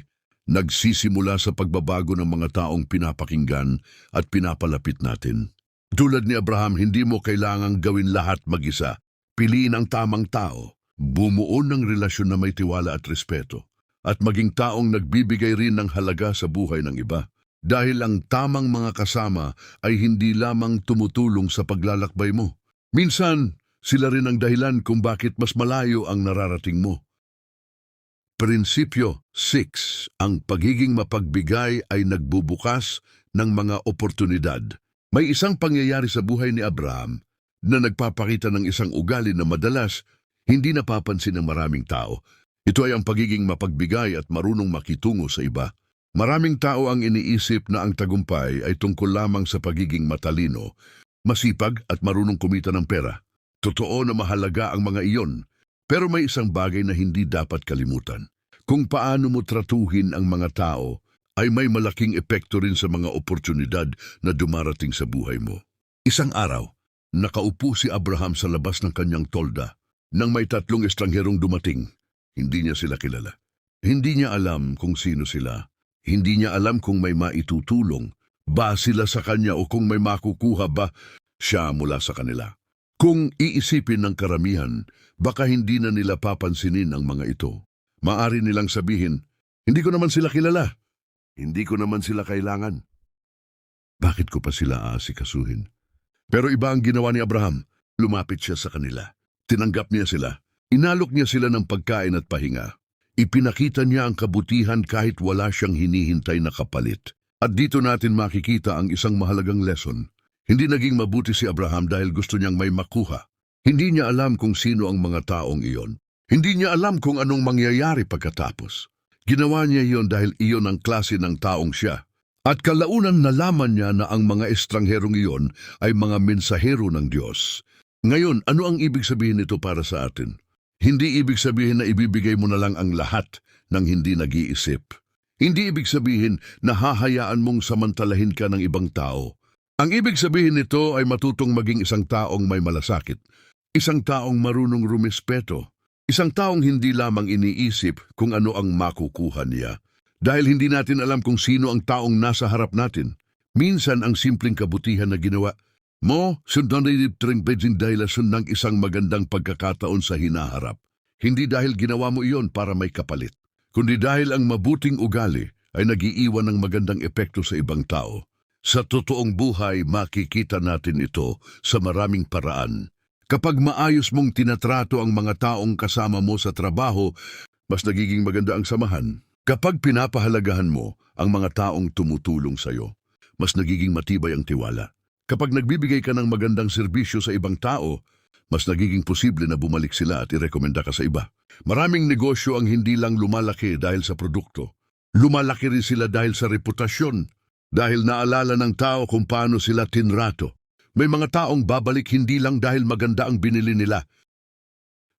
nagsisimula sa pagbabago ng mga taong pinapakinggan at pinapalapit natin. Tulad ni Abraham, hindi mo kailangang gawin lahat mag-isa. Piliin ang tamang tao, bumuo ng relasyon na may tiwala at respeto, at maging taong nagbibigay rin ng halaga sa buhay ng iba. Dahil ang tamang mga kasama ay hindi lamang tumutulong sa paglalakbay mo. Minsan, sila rin ang dahilan kung bakit mas malayo ang nararating mo. Prinsipyo 6. Ang pagiging mapagbigay ay nagbubukas ng mga oportunidad. May isang pangyayari sa buhay ni Abraham na nagpapakita ng isang ugali na madalas hindi napapansin ng maraming tao. Ito ay ang pagiging mapagbigay at marunong makitungo sa iba. Maraming tao ang iniisip na ang tagumpay ay tungkol lamang sa pagiging matalino, masipag at marunong kumita ng pera. Totoo na mahalaga ang mga iyon. Pero may isang bagay na hindi dapat kalimutan. Kung paano mo tratuhin ang mga tao ay may malaking epekto rin sa mga oportunidad na dumarating sa buhay mo. Isang araw, nakaupo si Abraham sa labas ng kanyang tolda nang may 3 estrangherong dumating. Hindi niya sila kilala. Hindi niya alam kung sino sila. Hindi niya alam kung may maitutulong ba sila sa kanya o kung may makukuha ba siya mula sa kanila. Kung iisipin ng karamihan, baka hindi na nila papansinin ang mga ito. Maari nilang sabihin, hindi ko naman sila kilala. Hindi ko naman sila kailangan. Bakit ko pa sila aasikasuhin? Pero iba ang ginawa ni Abraham. Lumapit siya sa kanila. Tinanggap niya sila. Inalok niya sila ng pagkain at pahinga. Ipinakita niya ang kabutihan kahit wala siyang hinihintay na kapalit. At dito natin makikita ang isang mahalagang lesson. Hindi naging mabuti si Abraham dahil gusto niyang may makuha. Hindi niya alam kung sino ang mga taong iyon. Hindi niya alam kung anong mangyayari pagkatapos. Ginawa niya iyon dahil iyon ang klase ng taong siya. At kalaunan nalaman niya na ang mga estrangherong iyon ay mga mensahero ng Diyos. Ngayon, ano ang ibig sabihin nito para sa atin? Hindi ibig sabihin na ibibigay mo na lang ang lahat ng hindi nag-iisip. Hindi ibig sabihin na hahayaan mong samantalahin ka ng ibang tao. Ang ibig sabihin nito ay matutong maging isang taong may malasakit, isang taong marunong rumispeto, isang taong hindi lamang iniisip kung ano ang makukuha niya. Dahil hindi natin alam kung sino ang taong nasa harap natin. Minsan ang simpleng kabutihan na ginawa mo, sundanay tring Beijing dahil ng isang magandang pagkakataon sa hinaharap. Hindi dahil ginawa mo iyon para may kapalit, kundi dahil ang mabuting ugali ay nagiiwan ng magandang epekto sa ibang tao. Sa totoong buhay, makikita natin ito sa maraming paraan. Kapag maayos mong tinatrato ang mga taong kasama mo sa trabaho, mas nagiging maganda ang samahan. Kapag pinapahalagahan mo ang mga taong tumutulong sa'yo, mas nagiging matibay ang tiwala. Kapag nagbibigay ka ng magandang serbisyo sa ibang tao, mas nagiging posible na bumalik sila at irekomenda ka sa iba. Maraming negosyo ang hindi lang lumalaki dahil sa produkto. Lumalaki rin sila dahil sa reputasyon, dahil naalala ng tao kung paano sila tinrato. May mga taong babalik hindi lang dahil maganda ang binili nila.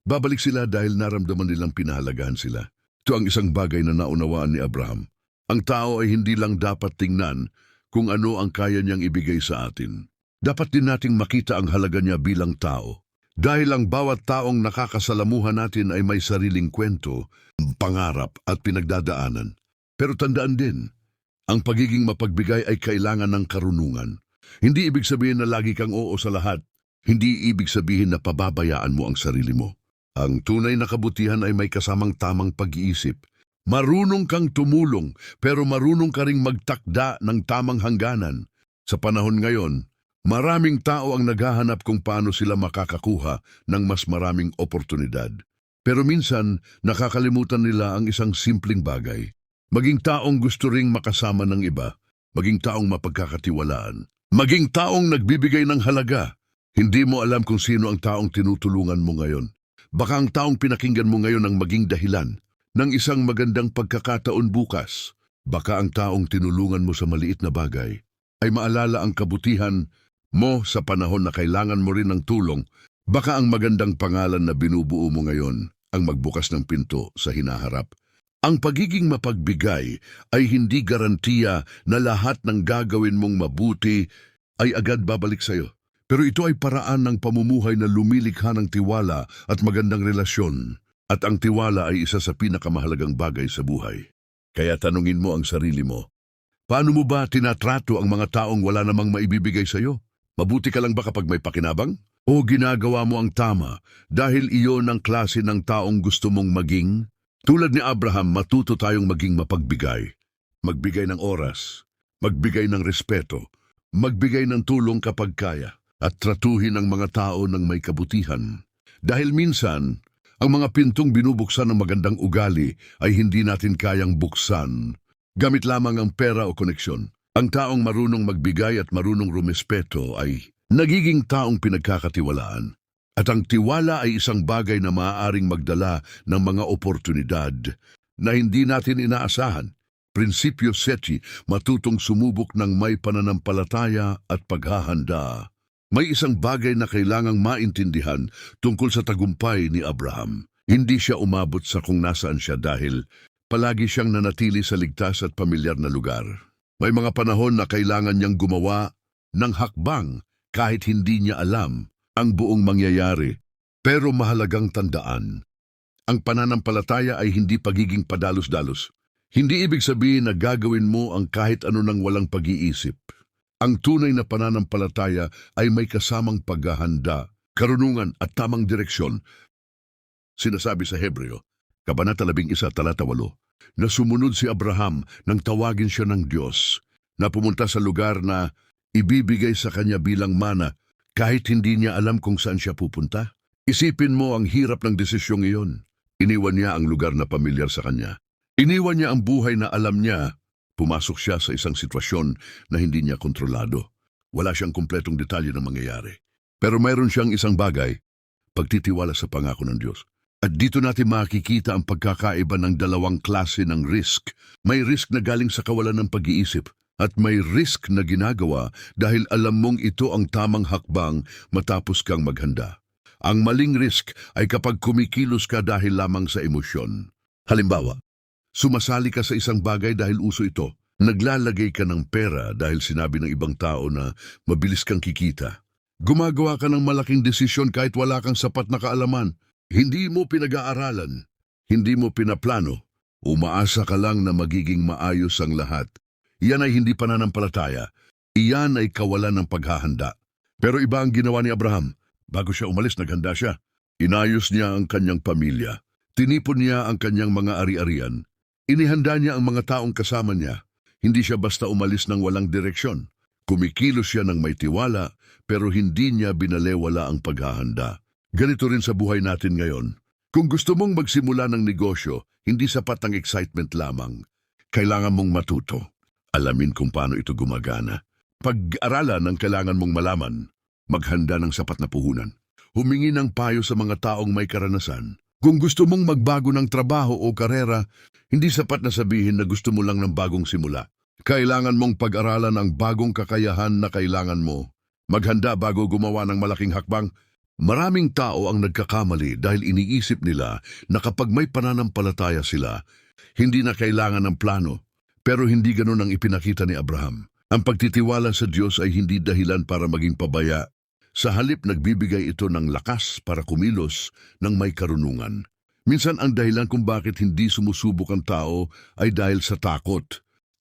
Babalik sila dahil naramdaman nilang pinahalagahan sila. Ito ang isang bagay na naunawaan ni Abraham. Ang tao ay hindi lang dapat tingnan kung ano ang kaya niyang ibigay sa atin. Dapat din nating makita ang halaga niya bilang tao. Dahil ang bawat taong nakakasalamuhan natin ay may sariling kwento, pangarap at pinagdadaanan. Pero tandaan din, ang pagiging mapagbigay ay kailangan ng karunungan. Hindi ibig sabihin na lagi kang oo sa lahat. Hindi ibig sabihin na pababayaan mo ang sarili mo. Ang tunay na kabutihan ay may kasamang tamang pag-iisip. Marunong kang tumulong, pero marunong ka ring magtakda ng tamang hangganan. Sa panahon ngayon, maraming tao ang naghahanap kung paano sila makakakuha ng mas maraming oportunidad. Pero minsan, nakakalimutan nila ang isang simpleng bagay. Maging taong gusto ring makasama ng iba, maging taong mapagkakatiwalaan, maging taong nagbibigay ng halaga. Hindi mo alam kung sino ang taong tinutulungan mo ngayon. Baka ang taong pinakinggan mo ngayon ang maging dahilan ng isang magandang pagkakataon bukas. Baka ang taong tinulungan mo sa maliit na bagay ay maalala ang kabutihan mo sa panahon na kailangan mo rin ng tulong. Baka ang magandang pangalan na binubuo mo ngayon ang magbukas ng pinto sa hinaharap. Ang pagiging mapagbigay ay hindi garantiya na lahat ng gagawin mong mabuti ay agad babalik sa'yo. Pero ito ay paraan ng pamumuhay na lumilikha ng tiwala at magandang relasyon. At ang tiwala ay isa sa pinakamahalagang bagay sa buhay. Kaya tanungin mo ang sarili mo, paano mo ba tinatrato ang mga taong wala namang maibibigay sa'yo? Mabuti ka lang ba kapag may pakinabang? O ginagawa mo ang tama dahil iyon ang klase ng taong gusto mong maging? Tulad ni Abraham, matuto tayong maging mapagbigay. Magbigay ng oras, magbigay ng respeto, magbigay ng tulong kapag kaya, at tratuhin ang mga tao ng may kabutihan. Dahil minsan, ang mga pintong binubuksan ng magandang ugali ay hindi natin kayang buksan. Gamit lamang ang pera o koneksyon. Ang taong marunong magbigay at marunong rumespeto ay nagiging taong pinagkakatiwalaan. At ang tiwala ay isang bagay na maaaring magdala ng mga oportunidad na hindi natin inaasahan. Prinsipyo Sechi, matutong sumubok ng may pananampalataya at paghahanda. May isang bagay na kailangang maintindihan tungkol sa tagumpay ni Abraham. Hindi siya umabot sa kung nasaan siya dahil palagi siyang nanatili sa ligtas at pamilyar na lugar. May mga panahon na kailangan niyang gumawa ng hakbang kahit hindi niya alam ang buong mangyayari. Pero mahalagang tandaan, ang pananampalataya ay hindi pagiging padalos-dalos. Hindi ibig sabihin na gagawin mo ang kahit ano nang walang pag-iisip. Ang tunay na pananampalataya ay may kasamang paghahanda, karunungan at tamang direksyon. Sinasabi sa Hebreo, Kabanata 11, talata 8, na sumunod si Abraham nang tawagin siya ng Diyos, na pumunta sa lugar na ibibigay sa kanya bilang mana, kahit hindi niya alam kung saan siya pupunta. Isipin mo ang hirap ng desisyong iyon. Iniwan niya ang lugar na pamilyar sa kanya. Iniwan niya ang buhay na alam niya. Pumasok siya sa isang sitwasyon na hindi niya kontrolado. Wala siyang kumpletong detalye ng mangyayari. Pero mayroon siyang isang bagay, pagtitiwala sa pangako ng Diyos. At dito natin makikita ang pagkakaiba ng dalawang klase ng risk. May risk na galing sa kawalan ng pag-iisip. At may risk na ginagawa dahil alam mong ito ang tamang hakbang matapos kang maghanda. Ang maling risk ay kapag kumikilos ka dahil lamang sa emosyon. Halimbawa, sumasali ka sa isang bagay dahil uso ito. Naglalagay ka ng pera dahil sinabi ng ibang tao na mabilis kang kikita. Gumagawa ka ng malaking desisyon kahit wala kang sapat na kaalaman. Hindi mo pinag-aaralan, hindi mo pinaplano. Umaasa ka lang na magiging maayos ang lahat. Iyan ay hindi pananampalataya. Iyan ay kawalan ng paghahanda. Pero iba ang ginawa ni Abraham. Bago siya umalis, naghanda siya. Inayos niya ang kanyang pamilya. Tinipon niya ang kanyang mga ari-arian. Inihanda niya ang mga taong kasama niya. Hindi siya basta umalis ng walang direksyon. Kumikilos siya ng may tiwala, pero hindi niya binalewala ang paghahanda. Ganito rin sa buhay natin ngayon. Kung gusto mong magsimula ng negosyo, hindi sapat ang excitement lamang. Kailangan mong matuto. Alamin kung paano ito gumagana. Pag-aralan ang kailangan mong malaman. Maghanda ng sapat na puhunan. Humingi ng payo sa mga taong may karanasan. Kung gusto mong magbago ng trabaho o karera, hindi sapat na sabihin na gusto mo lang ng bagong simula. Kailangan mong pag-aralan ang bagong kakayahan na kailangan mo. Maghanda bago gumawa ng malaking hakbang. Maraming tao ang nagkakamali dahil iniisip nila na kapag may pananampalataya sila, hindi na kailangan ng plano. Pero hindi ganun ang ipinakita ni Abraham. Ang pagtitiwala sa Diyos ay hindi dahilan para maging pabaya. Sa halip nagbibigay ito ng lakas para kumilos ng may karunungan. Minsan ang dahilan kung bakit hindi sumusubok ang tao ay dahil sa takot.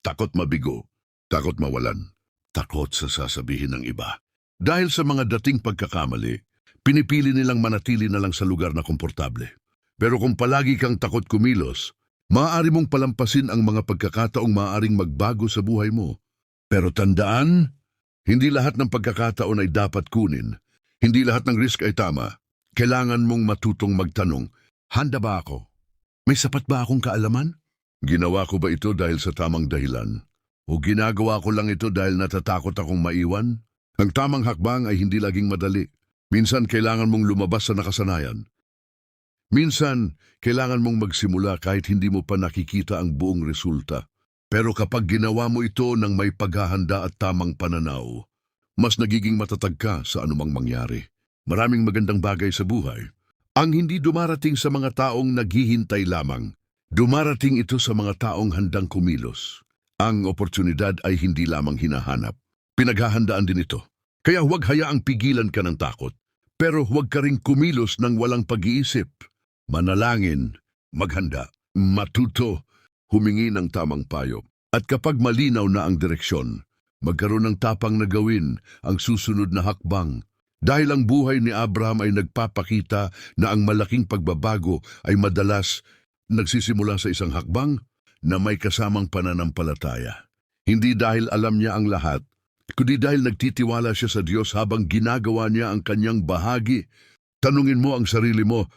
Takot mabigo, takot mawalan, takot sa sasabihin ng iba. Dahil sa mga dating pagkakamali, pinipili nilang manatili na lang sa lugar na komportable. Pero kung palagi kang takot kumilos, maaari mong palampasin ang mga pagkakataong maaaring magbago sa buhay mo. Pero tandaan, hindi lahat ng pagkakataon ay dapat kunin. Hindi lahat ng risk ay tama. Kailangan mong matutong magtanong, handa ba ako? May sapat ba akong kaalaman? Ginawa ko ba ito dahil sa tamang dahilan? O ginagawa ko lang ito dahil natatakot akong maiwan? Ang tamang hakbang ay hindi laging madali. Minsan kailangan mong lumabas sa nakasanayan. Minsan, kailangan mong magsimula kahit hindi mo pa nakikita ang buong resulta. Pero kapag ginawa mo ito ng may paghahanda at tamang pananaw, mas nagiging matatag ka sa anumang mangyari. Maraming magandang bagay sa buhay. Ang hindi dumarating sa mga taong naghihintay lamang. Dumarating ito sa mga taong handang kumilos. Ang oportunidad ay hindi lamang hinahanap. Pinaghahandaan din ito. Kaya huwag hayaang pigilan ka ng takot. Pero huwag ka ring kumilos ng walang pag-iisip. Manalangin, maghanda, matuto, humingi ng tamang payo. At kapag malinaw na ang direksyon, magkaroon ng tapang na gawin ang susunod na hakbang. Dahil ang buhay ni Abraham ay nagpapakita na ang malaking pagbabago ay madalas nagsisimula sa isang hakbang na may kasamang pananampalataya. Hindi dahil alam niya ang lahat, kundi dahil nagtitiwala siya sa Diyos habang ginagawa niya ang kanyang bahagi. Tanungin mo ang sarili mo,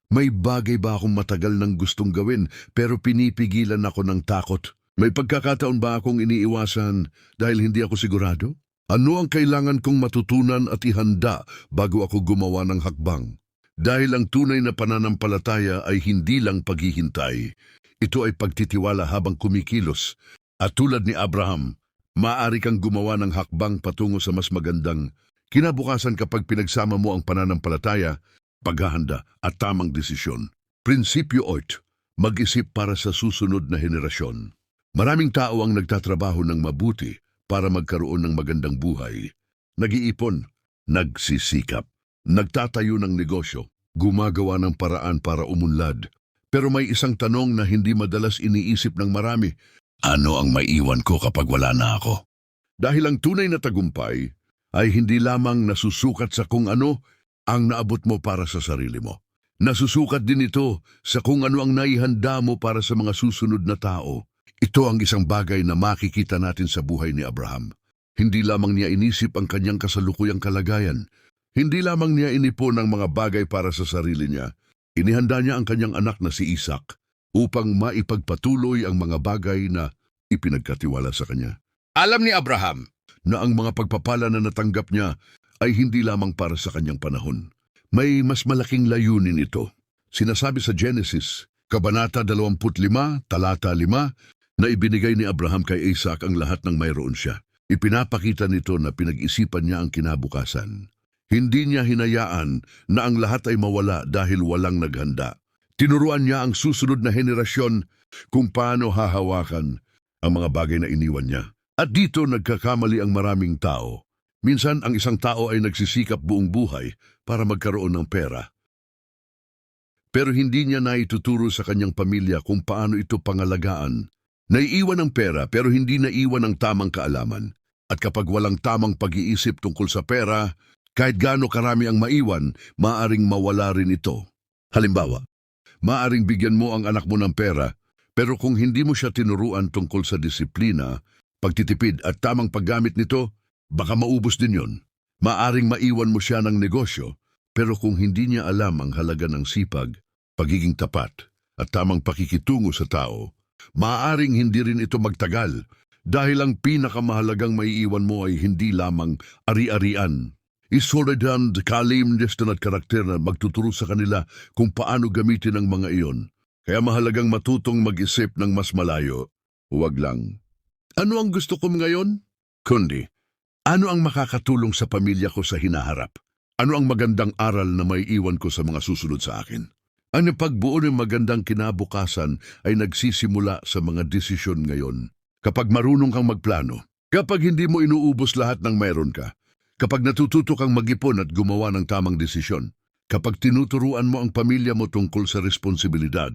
may bagay ba akong matagal nang gustong gawin pero pinipigilan ako ng takot? May pagkakataon ba akong iniiwasan dahil hindi ako sigurado? Ano ang kailangan kong matutunan at ihanda bago ako gumawa ng hakbang? Dahil ang tunay na pananampalataya ay hindi lang paghihintay. Ito ay pagtitiwala habang kumikilos. At tulad ni Abraham, maaari kang gumawa ng hakbang patungo sa mas magandang kinabukasan kapag pinagsama mo ang pananampalataya, paghahanda at tamang desisyon. Prinsipyo 8. Mag-isip para sa susunod na henerasyon. Maraming tao ang nagtatrabaho ng mabuti para magkaroon ng magandang buhay. Nag-iipon, nagsisikap, nagtatayo ng negosyo, gumagawa ng paraan para umunlad. Pero may isang tanong na hindi madalas iniisip ng marami. Ano ang maiiwan ko kapag wala na ako? Dahil ang tunay na tagumpay ay hindi lamang nasusukat sa kung ano ang naabot mo para sa sarili mo. Nasusukat din ito sa kung ano ang naihanda mo para sa mga susunod na tao. Ito ang isang bagay na makikita natin sa buhay ni Abraham. Hindi lamang niya inisip ang kanyang kasalukuyang kalagayan. Hindi lamang niya inipon ang mga bagay para sa sarili niya. Inihanda niya ang kanyang anak na si Isaac upang maipagpatuloy ang mga bagay na ipinagkatiwala sa kanya. Alam ni Abraham na ang mga pagpapala na natanggap niya ay hindi lamang para sa kanyang panahon. May mas malaking layunin ito. Sinasabi sa Genesis, Kabanata 25, Talata 5, na ibinigay ni Abraham kay Isaac ang lahat ng mayroon siya. Ipinapakita nito na pinag-isipan niya ang kinabukasan. Hindi niya hinayaan na ang lahat ay mawala dahil walang naghanda. Tinuruan niya ang susunod na henerasyon kung paano hahawakan ang mga bagay na iniwan niya. At dito nagkakamali ang maraming tao. Minsan ang isang tao ay nagsisikap buong buhay para magkaroon ng pera. Pero hindi niya naituturo sa kanyang pamilya kung paano ito pangalagaan. Naiiwan ang pera pero hindi naiwan ang tamang kaalaman. At kapag walang tamang pag-iisip tungkol sa pera, kahit gaano karami ang maiwan, maaring mawala rin ito. Halimbawa, maaring bigyan mo ang anak mo ng pera, Pero kung hindi mo siya tinuruan tungkol sa disiplina, pagtitipid at tamang paggamit nito, baka maubos din yon. Maaring maiwan mo siya ng negosyo, pero kung hindi niya alam ang halaga ng sipag, pagiging tapat, at tamang pakikitungo sa tao, maaaring hindi rin ito magtagal dahil ang pinakamahalagang maiiwan mo ay hindi lamang ari-arian. Isoredan, kalimnestan at karakter na magtuturo sa kanila kung paano gamitin ang mga iyon. Kaya mahalagang matutong mag-isip ng mas malayo. Huwag lang, ano ang gusto ko ngayon? Kundi, ano ang makakatulong sa pamilya ko sa hinaharap? Ano ang magandang aral na may iwan ko sa mga susunod sa akin? Ang pagbuo ng magandang kinabukasan ay nagsisimula sa mga desisyon ngayon. Kapag marunong kang magplano, kapag hindi mo inuubos lahat ng mayroon ka, kapag natututo kang mag-ipon at gumawa ng tamang desisyon, kapag tinuturuan mo ang pamilya mo tungkol sa responsibilidad,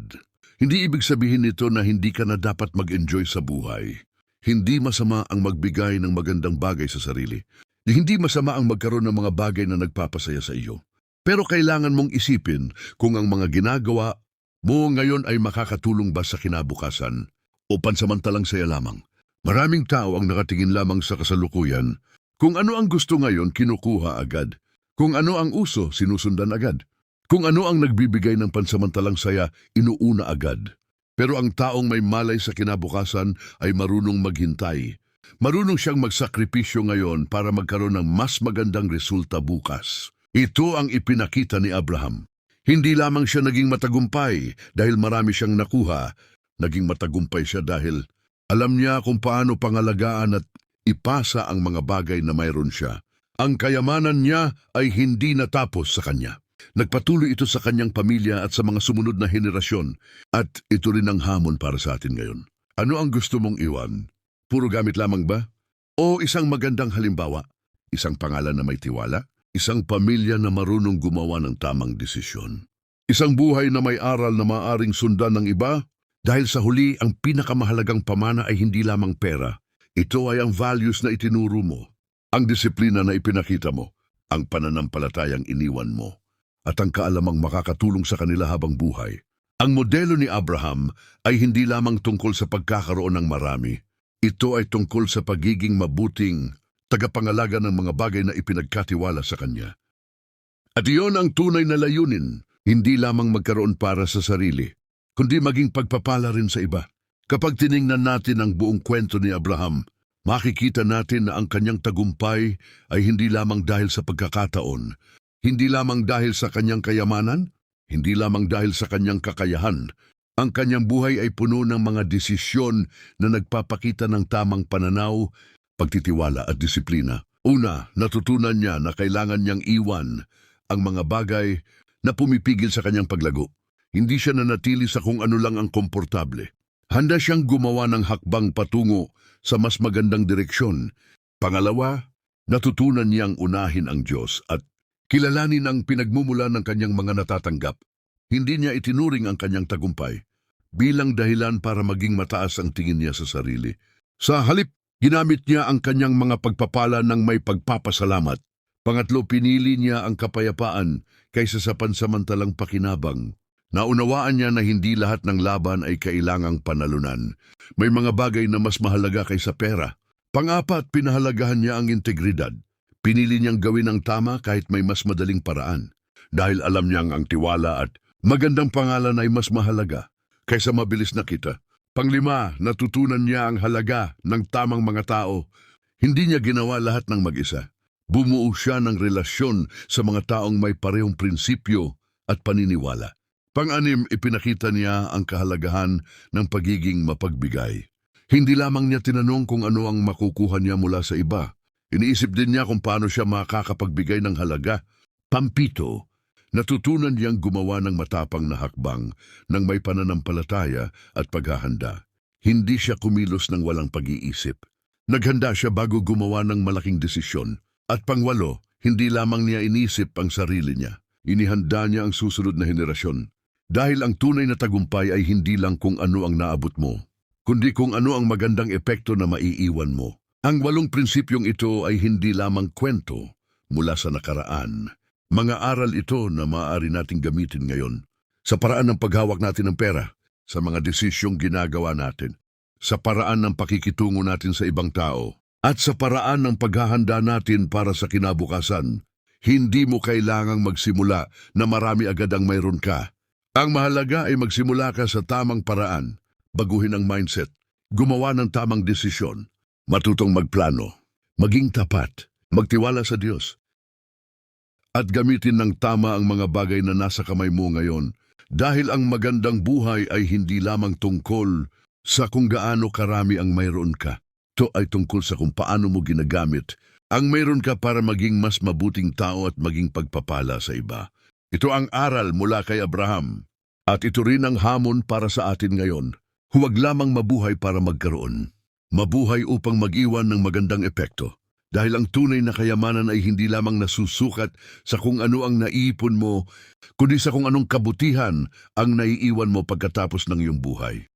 hindi ibig sabihin nito na hindi ka na dapat mag-enjoy sa buhay. Hindi masama ang magbigay ng magandang bagay sa sarili. Hindi masama ang magkaroon ng mga bagay na nagpapasaya sa iyo. Pero kailangan mong isipin kung ang mga ginagawa mo ngayon ay makakatulong ba sa kinabukasan o pansamantalang saya lamang. Maraming tao ang nakatingin lamang sa kasalukuyan. Kung ano ang gusto ngayon, kinukuha agad. Kung ano ang uso, sinusundan agad. Kung ano ang nagbibigay ng pansamantalang saya, inuuna agad. Pero ang taong may malay sa kinabukasan ay marunong maghintay. Marunong siyang magsakripisyo ngayon para magkaroon ng mas magandang resulta bukas. Ito ang ipinakita ni Abraham. Hindi lamang siya naging matagumpay dahil marami siyang nakuha. Naging matagumpay siya dahil alam niya kung paano pangalagaan at ipasa ang mga bagay na mayroon siya. Ang kayamanan niya ay hindi natapos sa kanya. Nagpatuloy ito sa kanyang pamilya at sa mga sumunod na henerasyon. At ito rin ang hamon para sa atin ngayon. Ano ang gusto mong iwan? Puro gamit lamang ba? O isang magandang halimbawa? Isang pangalan na may tiwala? Isang pamilya na marunong gumawa ng tamang desisyon? Isang buhay na may aral na maaring sundan ng iba? Dahil sa huli, ang pinakamahalagang pamana ay hindi lamang pera. Ito ay ang values na itinuro mo, ang disiplina na ipinakita mo, ang pananampalatayang iniwan mo, at ang kaalamang makakatulong sa kanila habang buhay. Ang modelo ni Abraham ay hindi lamang tungkol sa pagkakaroon ng marami. Ito ay tungkol sa pagiging mabuting tagapangalaga ng mga bagay na ipinagkatiwala sa kanya. At iyon ang tunay na layunin, hindi lamang magkaroon para sa sarili, kundi maging pagpapala rin sa iba. Kapag tiningnan natin ang buong kwento ni Abraham, makikita natin na ang kanyang tagumpay ay hindi lamang dahil sa pagkakataon, hindi lamang dahil sa kanyang kayamanan, hindi lamang dahil sa kanyang kakayahan. Ang kanyang buhay ay puno ng mga desisyon na nagpapakita ng tamang pananaw, pagtitiwala at disiplina. Una, natutunan niya na kailangan niyang iwan ang mga bagay na pumipigil sa kanyang paglago. Hindi siya nanatili sa kung ano lang ang komportable. Handa siyang gumawa ng hakbang patungo sa mas magandang direksyon. Pangalawa, natutunan niyang unahin ang Diyos at kilalanin ang pinagmumula ng kanyang mga natatanggap. Hindi niya itinuring ang kanyang tagumpay bilang dahilan para maging mataas ang tingin niya sa sarili. Sa halip, ginamit niya ang kanyang mga pagpapala ng may pagpapasalamat. Pangatlo, pinili niya ang kapayapaan kaysa sa pansamantalang pakinabang. Naunawaan niya na hindi lahat ng laban ay kailangang panalunan. May mga bagay na mas mahalaga kaysa pera. Pang-apat, pinahalagahan niya ang integridad. Pinili niyang gawin ang tama kahit may mas madaling paraan. Dahil alam niyang ang tiwala at magandang pangalan ay mas mahalaga kaysa mabilis na kita. Panglima, natutunan niya ang halaga ng tamang mga tao. Hindi niya ginawa lahat ng mag-isa. Bumuo siya ng relasyon sa mga taong may parehong prinsipyo at paniniwala. Pang-anim, ipinakita niya ang kahalagahan ng pagiging mapagbigay. Hindi lamang niya tinanong kung ano ang makukuha niya mula sa iba. Iniisip din niya kung paano siya makakapagbigay ng halaga. Pampito, natutunan niyang gumawa ng matapang na hakbang ng may pananampalataya at paghahanda. Hindi siya kumilos ng walang pag-iisip. Naghanda siya bago gumawa ng malaking desisyon. At pangwalo, hindi lamang niya inisip ang sarili niya. Inihanda niya ang susunod na henerasyon. Dahil ang tunay na tagumpay ay hindi lang kung ano ang naabot mo, kundi kung ano ang magandang epekto na maiiwan mo. Ang 8 prinsipyong ito ay hindi lamang kwento mula sa nakaraan. Mga aral ito na maaari nating gamitin ngayon sa paraan ng paghawak natin ng pera, sa mga desisyong ginagawa natin, sa paraan ng pakikitungo natin sa ibang tao, at sa paraan ng paghahanda natin para sa kinabukasan. Hindi mo kailangang magsimula na marami agad ang mayroon ka. Ang mahalaga ay magsimula ka sa tamang paraan, baguhin ang mindset, gumawa ng tamang desisyon, matutong magplano, maging tapat, magtiwala sa Diyos, at gamitin ng tama ang mga bagay na nasa kamay mo ngayon dahil ang magandang buhay ay hindi lamang tungkol sa kung gaano karami ang mayroon ka. Ito ay tungkol sa kung paano mo ginagamit ang mayroon ka para maging mas mabuting tao at maging pagpapala sa iba. Ito ang aral mula kay Abraham. At ito rin ang hamon para sa atin ngayon. Huwag lamang mabuhay para magkaroon. Mabuhay upang mag-iwan ng magandang epekto. Dahil ang tunay na kayamanan ay hindi lamang nasusukat sa kung ano ang naiipon mo, kundi sa kung anong kabutihan ang naiiwan mo pagkatapos ng iyong buhay.